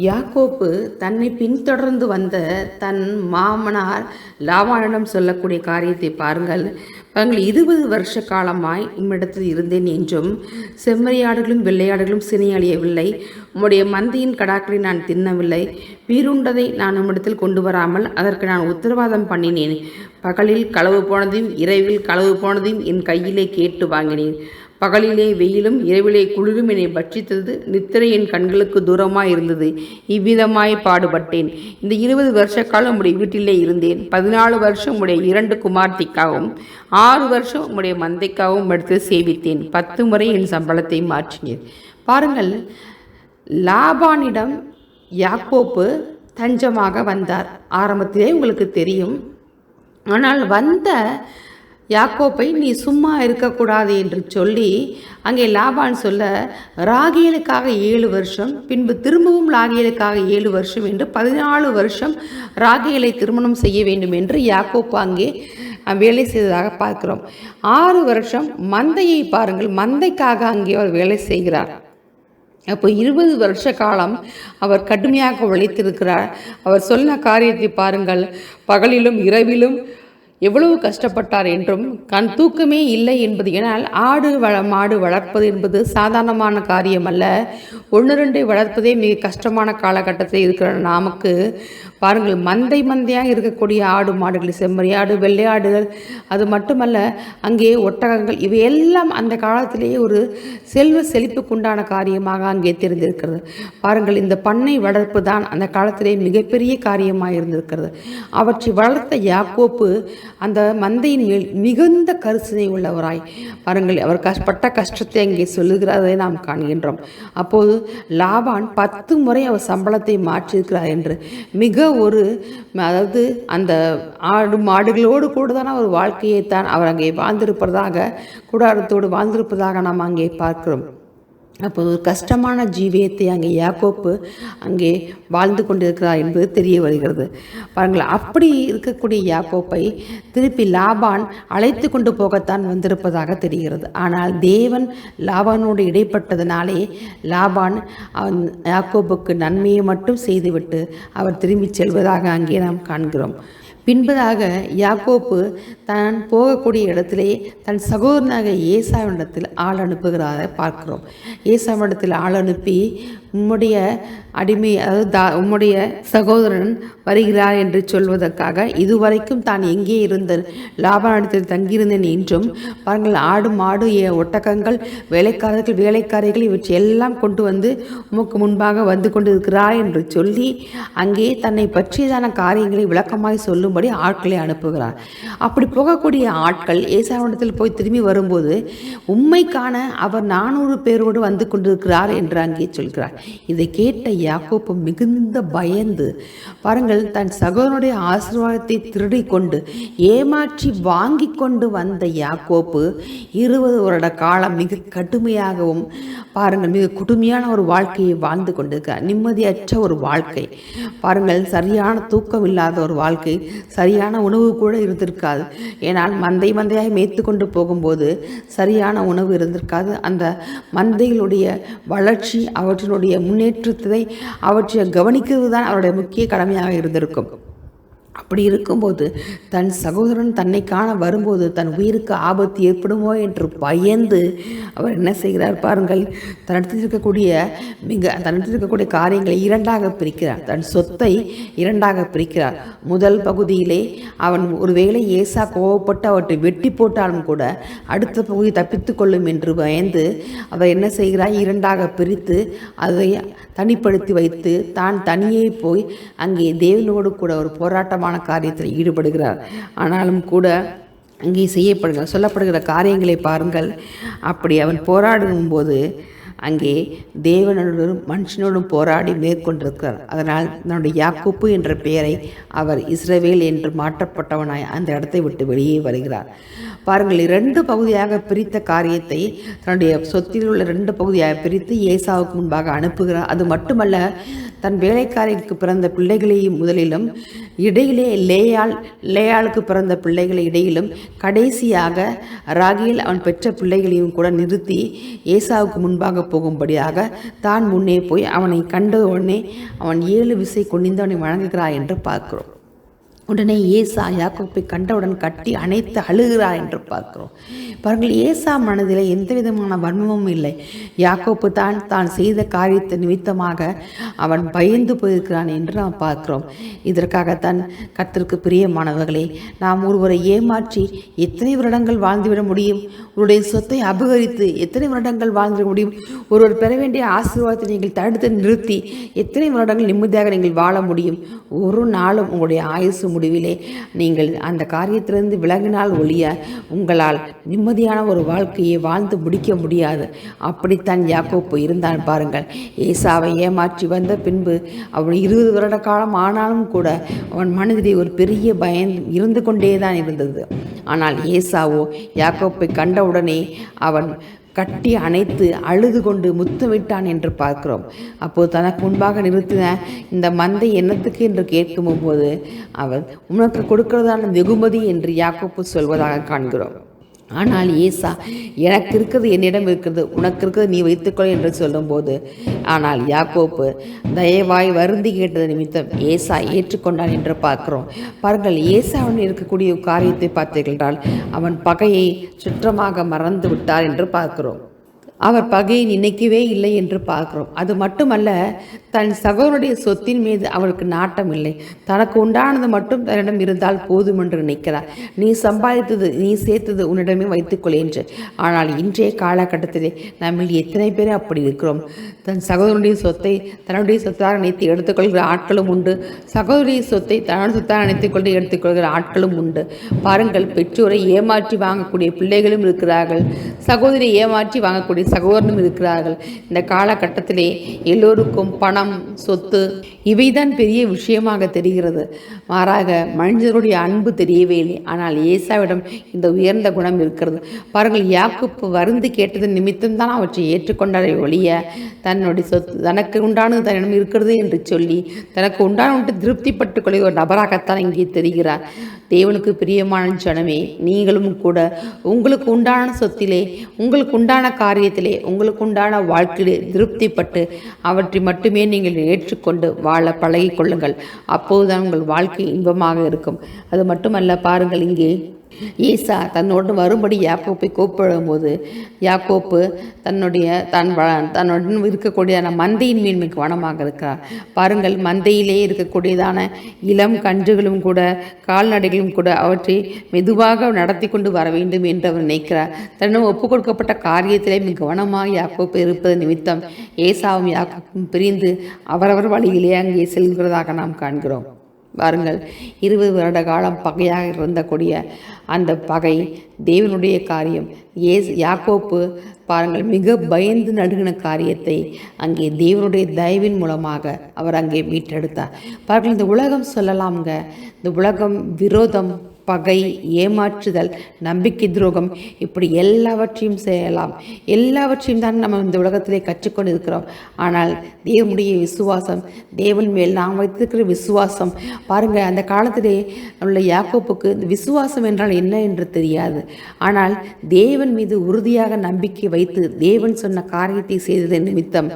யாக்கோப்பு தன்னை பின்தொடர்ந்து வந்த தன் மாமனார் லாபானிடம் சொல்லக்கூடிய காரியத்தை பாருங்கள். 20 வருஷ காலமாய் உம்மிடத்தில் இருந்தேன் என்றும் செம்மறியாடுகளும் வெள்ளையாடுகளும் சினையழியவில்லை. உம்முடைய மந்தையின் கடாக்களை நான் தின்னவில்லை. பீருண்டதை நான் உம்மிடத்தில் கொண்டு வராமல் அதற்கு நான் உத்தரவாதம் பண்ணினேன். பகலில் களவு போனதையும் இரவில் களவு போனதையும் என் கையிலே கேட்டு வாங்கினேன். பகலிலே வெயிலும் இரவிலே குளிரும் என்னை பட்சித்தது. நித்திரை என் கண்களுக்கு தூரமாய் இருந்தது. இவ்விதமாய் பாடுபட்டேன். இந்த 20 வருஷ காலம் உம்முடைய வீட்டிலே இருந்தேன். 14 வருஷம் உம்முடைய 2 குமார்த்திக்காகவும் 6 வருஷம் உம்முடைய மந்தைக்காகவும் எடுத்து சேவித்தேன். 10 முறை என் சம்பளத்தை மாற்றினேன். பாருங்கள், லாபானிடம் யாக்கோப்பு தஞ்சமாக வந்தார். ஆரம்பத்திலே உங்களுக்கு தெரியும். ஆனால் வந்த யாக்கோப்பை நீ சும்மா இருக்கக்கூடாது என்று சொல்லி அங்கே லாபான் சொல்ல, ராகேலுக்காக 7 வருஷம், பின்பு திரும்பவும் ராகேலுக்காக 7 வருஷம் என்று 14 வருஷம் ராகேலை திருமணம் செய்ய வேண்டும் என்று யாக்கோப்பு அங்கே வேலை செய்ததாக பார்க்கிறோம். 6 வருஷம் மந்தையை பாருங்கள், மந்தைக்காக அங்கே அவர் வேலை செய்கிறார். அப்போ 20 வருஷ காலம் அவர் கடுமையாக உழைத்திருக்கிறார். அவர் சொன்ன காரியத்தை பாருங்கள். பகலிலும் இரவிலும் எவ்வளவு கஷ்டப்பட்டார் என்றும் கண் தூக்கமே இல்லை என்பது. ஏனால் மாடு வளர்ப்பது என்பது சாதாரணமான காரியம் அல்ல. 1-2 வளர்ப்பதே மிக கஷ்டமான காலகட்டத்தில் இருக்கிற நமக்கு பாருங்கள், மந்தையாக இருக்கக்கூடிய ஆடு மாடுகள், செம்மறியாடு வெள்ளையாடுகள், அது மட்டுமல்ல அங்கே ஒட்டகங்கள், இவையெல்லாம் அந்த காலத்திலேயே ஒரு செல்வ செழிப்புக்குண்டான காரியமாக அங்கே தெரிந்திருக்கிறது. பாருங்கள், இந்த பண்ணை வளர்ப்பு தான் அந்த காலத்திலே மிகப்பெரிய காரியமாக இருந்திருக்கிறது. அவற்றை வளர்த்த யாக்கோப்பு அந்த மந்தையின் மேல் மிகுந்த கரிசனை உள்ளவராய் பாருங்கள், அவர் பட்ட கஷ்டத்தை அங்கே சொல்லுகிறதை நாம் காண்கின்றோம். அப்போது லாபான் 10 முறை அவர் சம்பளத்தை மாற்றியிருக்கிறார் என்று அதாவது அந்த ஆடு மாடுகளோடு கூட தான் அவர் வாழ்க்கையைத்தான் அவர் அங்கே வாழ்ந்திருப்பதாக, கூடாரத்தோடு வாழ்ந்திருப்பதாக நாம் அங்கே பார்க்கிறோம். அப்போது ஒரு கஷ்டமான ஜீவியத்தை அங்கே யாக்கோப்பு அங்கே வாழ்ந்து கொண்டிருக்கிறார் என்பது தெரிய வருகிறது. பாருங்கள், அப்படி இருக்கக்கூடிய யாக்கோப்பை திருப்பி லாபான் அழைத்து கொண்டு போகத்தான் வந்திருப்பதாக தெரிகிறது. ஆனால் தேவன் லாபானோடு இடைப்பட்டதினாலே லாபான் யாக்கோப்புக்கு நன்மையை மட்டும் செய்துவிட்டு அவர் திரும்பி செல்வதாக அங்கே நாம் காண்கிறோம். பின்பதாக யாக்கோப்பு தான் போகக்கூடிய இடத்திலே தன் சகோதரனாக ஏசாவினிடத்தில் ஆள் அனுப்புகிறதை பார்க்கிறோம். ஏசாவினிடத்தில் ஆள் அனுப்பி, உம்முடைய அடிமை, அதாவது உம்முடைய சகோதரன் வருகிறார் என்று சொல்வதற்காக, இதுவரைக்கும் தான் எங்கே இருந்தேன், லாபானிடத்தில் தங்கியிருந்தேன் என்றும் பாருங்கள், ஆடு மாடு ஒட்டகங்கள் வேலைக்காரிகள் இவற்றை எல்லாம் கொண்டு வந்து உமக்கு முன்பாக வந்து கொண்டிருக்கிறார் என்று சொல்லி அங்கே தன்னை பற்றியதான காரியங்களை விளக்கமாய் சொல்லும்படி ஆட்களை அனுப்புகிறார். அப்படி போகக்கூடிய ஆட்கள் ஏசாவினிடத்தில் போய் திரும்பி வரும்போது, உண்மைக்கான அவர் 400 பேரோடு வந்து கொண்டிருக்கிறார் என்று அங்கே சொல்கிறார். இதை கேட்ட யாக்கோப்பு மிகுந்த பயந்து பாருங்கள், தன் சகோதரனுடைய ஆசீர்வாதத்தை திருடி கொண்டு ஏமாற்றி வாங்கி கொண்டு வந்த யாக்கோப்பு 20 வருட காலம் மிக கடுமையாகவும் பாருங்கள், மிக கொடுமையான ஒரு வாழ்க்கையை வாழ்ந்து கொண்டிருக்கிறார். நிம்மதியற்ற ஒரு வாழ்க்கை பாருங்கள், சரியான தூக்கம் இல்லாத ஒரு வாழ்க்கை, சரியான உணவு கூட இருந்திருக்காது. ஏனால் மந்தையாக மேய்த்து கொண்டு போகும்போது சரியான உணவு இருந்திருக்காது. அந்த மந்தைகளுடைய வளர்ச்சி, அவற்றினுடைய முன்னேற்றத்தை அவற்றை கவனிக்கிறது தான் அவருடைய முக்கிய கடமையாக இருந்திருக்கும். அப்படி இருக்கும்போது தன் சகோதரன் தன்னை காண வரும்போது தன் உயிருக்கு ஆபத்து ஏற்படுமோ என்று பயந்து அவர் என்ன செய்கிறார் பாருங்கள், தன்னிடத்தில் இருக்கக்கூடிய காரியங்களை 2ஆக பிரிக்கிறார். தன் சொத்தை 2ஆக பிரிக்கிறார். முதல் பகுதியிலே அவன் ஒருவேளை ஏசா கோவப்பட்டு அவற்றை வெட்டி போட்டாலும் கூட அடுத்த பகுதி தப்பித்து கொள்ளும் என்று பயந்து அவர் என்ன செய்கிறார், 2ஆக பிரித்து அதை தனிப்படுத்தி வைத்து தான் தனியே போய் அங்கே தேவனோடு கூட ஒரு போராட்டமான காரியத்தில் ஈடுபடுகிறார். ஆனாலும் கூட அங்கே சொல்லப்படுகிற காரியங்களை பாருங்கள். அப்படி அவன் போராடும் போது அங்கே தேவனோடும் மனுஷனோடும் போராடி மேற்கொண்டிருக்கிறார். அதனால் தன்னுடைய யாக்கோப்பு என்ற பெயரை அவர் இஸ்ரவேல் என்று மாற்றப்பட்டவனாய் அந்த இடத்தை விட்டு வெளியே வருகிறார். பாருங்கள், 2 பகுதியாக பிரித்த காரியத்தை தன்னுடைய சொத்தில் உள்ள 2 பகுதியாக பிரித்து ஏசாவுக்கு முன்பாக அனுப்புகிறார். அது மட்டுமல்ல, தன் வேலைக்காரிக்கு பிறந்த பிள்ளைகளையும் முதலிலும், இடையிலே லேயாளுக்கு பிறந்த பிள்ளைகளை இடையிலும், கடைசியாக ராகேல் அவன் பெற்ற பிள்ளைகளையும் கூட நிறுத்தி ஏசாவுக்கு முன்பாக போகும்படியாக தான் முன்னே போய் அவனை கண்ட உடனே அவன் 7 விசை குனிந்து அவனை வணங்குகிறார் என்று பார்க்கிறோம். உடனே ஏசா யாக்கோப்பை கண்டவுடன் கட்டி அணைத்து அழுகிறார் என்று பார்க்கிறோம். பாருங்கள், ஏசா மனதில் எந்த விதமான வன்மமும் இல்லை. யாக்கோப்பு தான் செய்த காரியத்தை நிமித்தமாக அவன் பயந்து போயிருக்கிறான் என்று நாம் பார்க்கிறோம். இதற்காகத்தான் கர்த்தருக்கு பிரியமானவர்களே, நாம் ஒருவரை ஏமாற்றி எத்தனை வருடங்கள் வாழ்ந்துவிட முடியும்? ஒருடைய சொத்தை அபகரித்து எத்தனை வருடங்கள் வாழ்ந்துவிட முடியும்? ஒருவர் பெற வேண்டிய ஆசீர்வாதத்தை நீங்கள் தடுத்து நிறுத்தி எத்தனை வருடங்கள் நிம்மதியாக நீங்கள் வாழ முடியும்? ஒரு நாளும் உங்களுடைய ஆயுசு முடிவிலே நீங்கள் அந்த காரியத்திலிருந்து விலகினால் ஒழிய உங்களால் நிம்மதியான ஒரு வாழ்க்கையை வாழ்ந்து முடிக்க முடியாது. அப்படித்தான் யாக்கோப்பு இருந்தான். பாருங்கள், ஏசாவை ஏமாற்றி வந்த பின்பு அவன் 20 வருட காலம் ஆனாலும் கூட அவன் மனதிலே ஒரு பெரிய பயம் இருந்து கொண்டே தான் இருந்தது. ஆனால் ஏசாவோ யாக்கோப்பை கண்டவுடனே அவன் கட்டி அணைத்து அழுது கொண்டு முத்தமிட்டான் என்று பார்க்கிறோம். அப்போது தனக்கு முன்பாக நிறுத்தின இந்த மந்தை என்னத்துக்கு என்று கேட்கும் போது அவர் உனக்கு கொடுக்கிறதான வெகுமதி என்று யாக்கோப்பு சொல்வதாக காண்கிறோம். ஆனால் ஏசா, எனக்கு இருக்கிறது என்னிடம் இருக்கிறது, உனக்கு இருக்கிறது நீ வைத்துக்கொள் என்று சொல்லும்போது, ஆனால் யாக்கோப்பு தயவாய் வருந்தி கேட்டது நிமித்தம் ஏசா ஏற்றுக்கொண்டான் என்று பார்க்கிறோம். பாருங்கள், ஏசாவுடன் இருக்கக்கூடிய காரியத்தை பார்த்தீர்கள் என்றால் அவன் பகையை சுற்றமாக மறந்து விட்டார் என்று பார்க்கிறோம். அவர் பகையை நினைக்கவே இல்லை என்று பார்க்கிறோம். அது மட்டுமல்ல, தன் சகோதரனுடைய சொத்தின் மீது அவருக்கு நாட்டம் இல்லை. தனக்கு உண்டானது மட்டும் தன்னிடம் இருந்தால் போதும் என்று நினைக்கிறார். நீ சம்பாதித்தது, நீ சேர்த்தது உன்னிடமே வைத்துக்கொள் என்று. ஆனால் இன்றைய காலகட்டத்திலே நம்ம எத்தனை பேர் அப்படி இருக்கிறோம்? தன் சகோதரனுடைய சொத்தை தன்னுடைய சொத்தாக நினைத்து எடுத்துக்கொள்கிற ஆட்களும் உண்டு. சகோதரிய சொத்தை தன்னுடைய சொத்தாக நினைத்துக்கொண்டு எடுத்துக்கொள்கிற ஆட்களும் உண்டு. பாருங்கள், பெற்றோரை ஏமாற்றி வாங்கக்கூடிய பிள்ளைகளும் இருக்கிறார்கள். சகோதரியை ஏமாற்றி வாங்கக்கூடிய சகோதரனும் இருக்கிறார்கள். இந்த காலகட்டத்திலே எல்லோருக்கும் பணம், சொத்து இவைதான் பெரிய விஷயமாக தெரிகிறது. மாறாக மனிதர்களுடைய அன்பு தெரியவே இல்லை. ஆனால் ஏசாவிடம் இந்த உயர்ந்த குணம் இருக்கிறது. பாருங்கள், யாக்கோப்பு வருந்து கேட்டது நிமித்தம்தான் அவற்றை ஏற்றுக்கொண்டாரை ஒழிய தன்னுடைய சொத்து தனக்கு உண்டானது தன்னிடம் இருக்கிறது என்று சொல்லி தனக்கு உண்டான திருப்திப்பட்டுக் கொள்ள ஒரு நபராகத்தான் இங்கே தெரிகிறார். தேவனுக்கு பிரியமான ஜனமே, நீங்களும் கூட உங்களுக்கு உண்டான சொத்திலே, உங்களுக்கு உண்டான காரியத்திலே, உங்களுக்கு உண்டான வாழ்க்கையிலே திருப்திப்பட்டு அவற்றை மட்டுமே நீங்கள் ஏற்றுக்கொண்டு வாழ பழகிக் கொள்ளுங்கள். அப்போதுதான் உங்கள் வாழ்க்கை இன்பமாக இருக்கும். அது மட்டுமல்ல, பாருங்கள், இங்கே ஏசா தன்னோடு வரும்படி யாக்கோப்பை கூப்பிடும் போது யாக்கோப்பு தன்னுடன் இருக்கக்கூடிய மந்தையின் மேல் மிக கவனமாக இருக்கிறார். பாருங்கள், மந்தையிலே இருக்கக்கூடியதான இளம் கன்றுகளும் கூட கால்நடைகளும் கூட அவற்றை மெதுவாக நடத்தி கொண்டு வர வேண்டும் என்று அவர் நினைக்கிறார். தன்னும் ஒப்புக் கொடுக்கப்பட்ட காரியத்திலே மிக கவனமாக யாக்கோப்பு இருப்பது நிமித்தம் ஏசாவும் யாக்கோப்பும் பிரிந்து அவரவர் வழியிலே அங்கே செல்கிறதாக நாம் காண்கிறோம். பாருங்கள், 20 வருட காலம் பகையாக இருந்தக்கூடிய அந்த பகை தேவனுடைய காரியம். யாக்கோப்பு பாருங்கள், மிக பயந்து நடுங்கின காரியத்தை அங்கே தேவனுடைய தயவின் மூலமாக அவர் அங்கே மீட்டெடுத்தார். பாருங்கள், இந்த உலகம் சொல்லலாம்ங்க, இந்த உலகம் விரோதம், பகை, ஏமாற்றுதல், நம்பிக்கை துரோகம், இப்படி எல்லாவற்றையும் செய்யலாம். எல்லாவற்றையும் தான் நம்ம இந்த உலகத்திலே கற்றுக்கொண்டு இருக்கிறோம். ஆனால் தேவனுடைய விசுவாசம், தேவன் மேல் நாம் வைத்திருக்கிற விசுவாசம், பாருங்கள், அந்த காலத்திலே நம்முடைய யாக்கோப்புக்கு இந்த விசுவாசம் என்றால் என்ன என்று தெரியாது. ஆனால் தேவன் மீது உறுதியாக நம்பிக்கை வைத்து தேவன் சொன்ன காரியத்தை செய்ததன் நிமித்தம்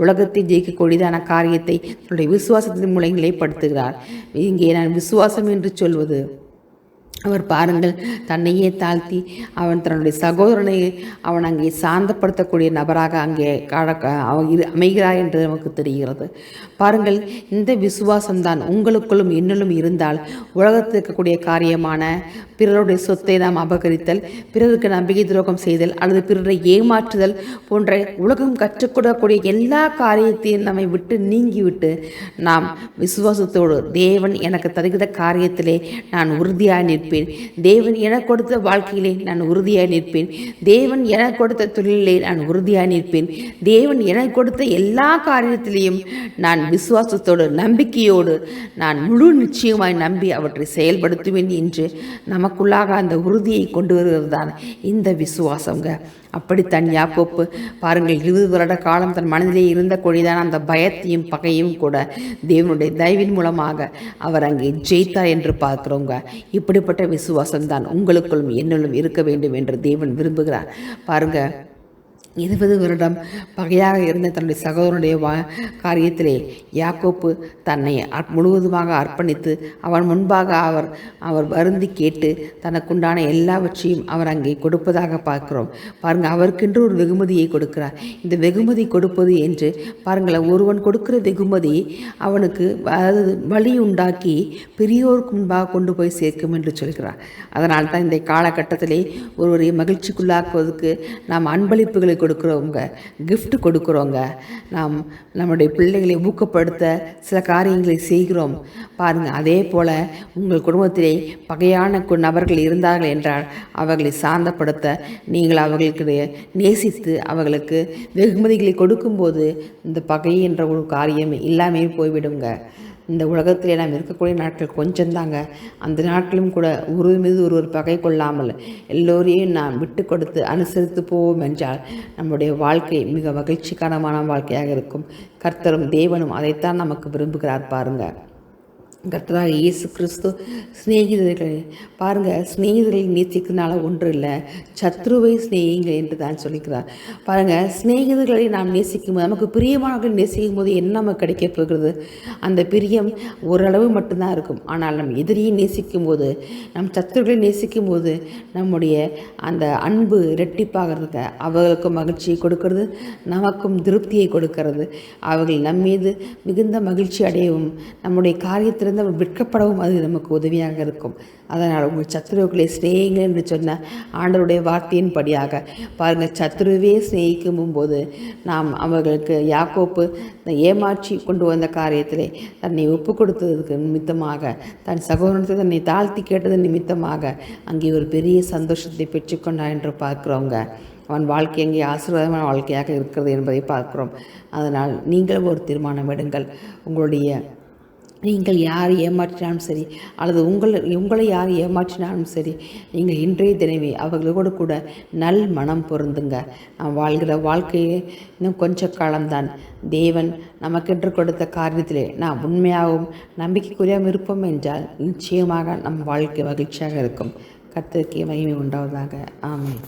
உலகத்தை ஜெயிக்கக்கூடியதான காரியத்தை தன்னுடைய விசுவாசத்தின் மூலம் நிலைப்படுத்துகிறார். இங்கே நான் விசுவாசம் என்று சொல்வது, அவர் பாருங்கள், தன்னையே தாழ்த்தி அவன் தன்னுடைய சகோதரனை அவன் அங்கே சாந்தப்படுத்தக்கூடிய நபராக அங்கே அமைகிறார் என்று நமக்கு தெரிகிறது. பாருங்கள், இந்த விசுவாசம்தான் உங்களுக்குள்ளும் என்னிலும் இருந்தால் உலகத்தில் இருக்கக்கூடிய காரியமான பிறருடைய சொத்தை நாம் அபகரித்தல், பிறருக்கு நம்பிக்கை துரோகம் செய்தல் அல்லது பிறரை ஏமாற்றுதல் போன்ற உலகம் கற்றுக்கொள்ளக்கூடிய எல்லா காரியத்தையும் நம்மை விட்டு நீங்கிவிட்டு நாம் விசுவாசத்தோடு தேவன் எனக்கு தருகிற காரியத்திலே நான் உறுதியாக நிற்பேன், நிற்பேன். தேவன் எனக்கு கொடுத்த வாழ்க்கையிலே நான் உறுதியாக நிற்பேன். தேவன் எனக்கு கொடுத்த தொழிலே நான் உறுதியாக நிற்பேன். தேவன் எனக்கு கொடுத்த எல்லா காரியத்திலையும் நான் விசுவாசத்தோடு நம்பிக்கையோடு நான் முழு நிச்சயமாய் நம்பி அவற்றை செயல்படுத்துவேன் என்று நமக்குள்ளாக அந்த உறுதியை கொண்டு வருகிறது தான் இந்த விசுவாசங்க. அப்படித்தான் யாக்கோப்பு பாருங்கள், 20 வருட காலம் தன் மனதிலே இருந்த கொடிதான் அந்த பயத்தையும் பகையும் கூட தேவனுடைய தயவின் மூலமாக அவர் அங்கே ஜெயித்தார் என்று பார்க்கிறோங்க. இப்படிப்பட்ட விசுவாசம்தான் உங்களுக்குள்ளும் என்னுள்ளும் இருக்க வேண்டும் என்று தேவன் விரும்புகிறார். பாருங்க, 20 வருடம் பகையாக இருந்த தன்னுடைய சகோதரனுடைய காரியத்திலே யாக்கோப்பு தன்னை முழுவதுமாக அர்ப்பணித்து அவன் முன்பாக அவர் வருந்தி கேட்டு தனக்குண்டான எல்லாவற்றையும் அவர் அங்கே கொடுப்பதாக பார்க்கிறோம். பாருங்கள், அவருக்கென்று ஒரு வெகுமதியை கொடுக்கிறார். இந்த வெகுமதி கொடுப்பது என்று பாருங்கள், ஒருவன் கொடுக்கிற வெகுமதி அவனுக்கு வழி உண்டாக்கி பெரியோருக்கு முன்பாக கொண்டு போய் சேர்க்கும் என்று சொல்கிறார். அதனால் தான் இந்த காலகட்டத்திலே ஒருவரை மகிழ்ச்சிக்குள்ளாக்குவதற்கு நாம் அன்பளிப்புகளை கொடுக்குறவங்க, கிஃப்ட் கொடுக்குறோங்க. நாம் நம்முடைய பிள்ளைகளை ஊக்கப்படுத்த சில காரியங்களை செய்கிறோம். பாருங்கள், அதே போல் உங்கள் குடும்பத்திலே பகையான நபர்கள் இருந்தார்கள் என்றால் அவர்களை சாந்தப்படுத்த நீங்கள் அவர்களுக்கு நேசித்து அவர்களுக்கு வெகுமதிகளை கொடுக்கும்போது இந்த பகை என்ற ஒரு காரியம் இல்லாமே போய்விடுங்க. இந்த உலகத்தில் நாம் இருக்கக்கூடிய நாட்கள் கொஞ்சந்தாங்க. அந்த நாட்களும் கூட ஒருவர் மீது ஒருவர் பகை கொள்ளாமல் எல்லோரையும் நாம் விட்டு கொடுத்து அனுசரித்து போவோம் என்றால் நம்முடைய வாழ்க்கை மிக மகிழ்ச்சிகரமான வாழ்க்கையாக இருக்கும். கர்த்தரும் தேவனும் அதைத்தான் நமக்கு விரும்புகிறார். பாருங்கள், கர்த்தராக இயேசு கிறிஸ்து சிநேகிதர்களை பாருங்கள், சிநேகிதர்களை நேசிக்கிறதுனால ஒன்றும் இல்லை, சத்ருவை சிநேகிங்கள் என்று தான் சொல்லிக்கிறார். பாருங்கள், சிநேகிதர்களை நாம் நேசிக்கும் போது, நமக்கு பிரியமானவர்கள் நேசிக்கும் போது என்ன நமக்கு கிடைக்க போகிறது? அந்த பிரியம் ஓரளவு மட்டும்தான் இருக்கும். ஆனால் நம் எதிரியை நேசிக்கும் போது, நம் சத்துருகளை நேசிக்கும் போது நம்முடைய அந்த அன்பு இரட்டிப்பாகிறதுக்கு அவர்களுக்கு மகிழ்ச்சியை கொடுக்கிறது, நமக்கும் திருப்தியை கொடுக்கிறது. அவர்கள் நம்மீது மிகுந்த மகிழ்ச்சி அடையவும் நம்முடைய காரியத்திலிருந்து அவர் விற்கப்படவும் அது நமக்கு உதவியாக இருக்கும். அதனால் உங்கள் சத்துருக்களை சிநேகிங்கள் என்று சொன்ன ஆண்டவருடைய வார்த்தையின்படியாக பாருங்கள், சத்துருவே சிநேகிக்கும் போது நாம் அவர்களுக்கு யாக்கோப்பு ஏமாற்றி கொண்டு வந்த காரியத்திலே தன்னை ஒப்பு கொடுத்ததற்கு நிமித்தமாக, தன் சகோதரத்தை தன்னை தாழ்த்தி கேட்டது நிமித்தமாக அங்கே ஒரு பெரிய சந்தோஷத்தை பெற்றுக்கொண்டார் என்று பார்க்குறோங்க. அவன் வாழ்க்கை அங்கே ஆசீர்வாதமான வாழ்க்கையாக இருக்கிறது என்பதை பார்க்கிறோம். அதனால் நீங்கள் ஒரு தீர்மானம் எடுங்கள். நீங்கள் யார் ஏமாற்றினாலும் சரி, அல்லது உங்களை யார் ஏமாற்றினாலும் சரி, நீங்கள் இன்றைய தினமே அவர்களோடு கூட நல் மனம் பொருந்துங்க. நாம் வாழ்கிற வாழ்க்கையே இன்னும் கொஞ்ச காலம்தான். தேவன் நமக்கென்று கொடுத்த காரியத்திலே நாம் உண்மையாகவும் நம்பிக்கைக்குரியாமல் இருப்போம் என்றால் நிச்சயமாக நம் வாழ்க்கை மகிழ்ச்சியாக இருக்கும். கர்த்தருக்கு மகிமை உண்டாவதாக. ஆமென்.